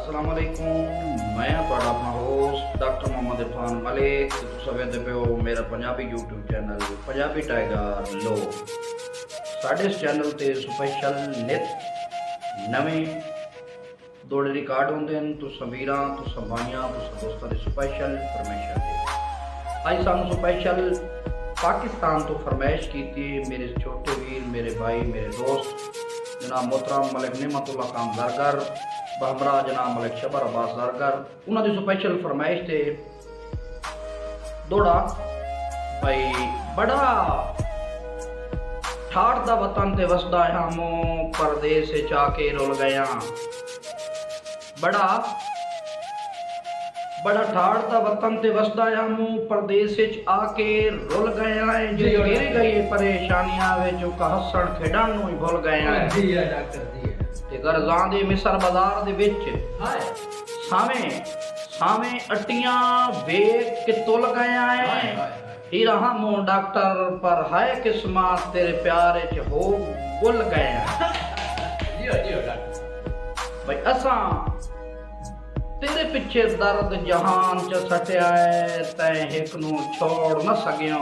अस्सलाम वालेकुम। मैं ਤੁਹਾਡਾ ਆਪਣਾ ਹੋਸਟ ਡਾਕਟਰ ਮੁਹੰਮਦ ਇਰਫਾਨ ਮਲਿਕ ਤੇ ਤੁਸੀਂ ਵੇਖਦੇ ਪਿਓ ਮੇਰਾ Punjabi YouTube channel Punjabi tiger ਲੋ। ਸਾਡੇ ਇਸ ਚੈਨਲ ਤੇ ਸਪੈਸ਼ਲ ਨਿਤ ਨਵੇਂ ਦੌੜੇ ਰਿਕਾਰਡ ਹੁੰਦੇ ਹਨ। ਤੁਸੀਂ ਵੀਰਾਂ ਤੁਸੀਂ ਭਾਈਆਂ ਤੁਸੀਂ ਦੋਸਤਾਂ ਦੀ ਸਪੈਸ਼ਲ ਫਰਮਾਇਸ਼ਾਂ ਤੇ ਅੱਜ ਸਾਨੂੰ ਸਪੈਸ਼ਲ पाकिस्तान तो फरमाइश की थी मेरे छोटे वीर मेरे भाई मेरे दोस्त जनाब मोहतरम मलिक निमतुल्लाह खान जरगर बहमरा जनाब मलिक शबर अब्बास जरगर उन्होंने स्पेशल फरमाइश थे दौड़ा भाई बड़ा ठाठ दा वतन ते वसदा हमो परदेस चाके रुल गया बड़ा ठाड़ दा वतन ते वसदा हमू परदेस आके रुल गए हैं जो घिर गई परेशानियां विच हसन खेडण नूं ही भुल गए हैं जी है डॉक्टर जी ते गरजां दे मिसर बाजार दे विच सावें अट्टियां वेख के तुल गए हैं हीरा हमू डॉक्टर पर हाय किस्मा तेरे प्यार च हो भुल गए हैं जी डॉक्टर भाई असां तेरे पिछे दर्द जहान च सटिया है तैं हिक नूं छोड़ न सकियो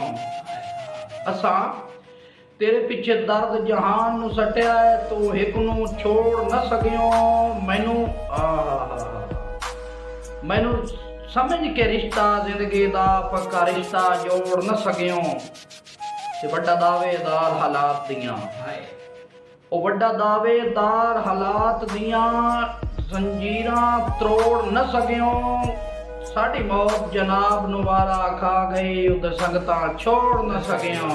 असां तेरे पिछे दर्द जहान नूं सटिया है तू हिक नूं छोड़ न सकियो मैनू समझ के रिश्ता जिंदगी दा पक्का रिश्ता जोड़ न सकियो ते वड्डा दावेदार हालात दियां ओ वड्डा दावेदार हालात दियां जंजीरां तोड़ न सकियो साडी मौत जनाब नुवारा खा गई उद संगतां छोड़ न सकियो।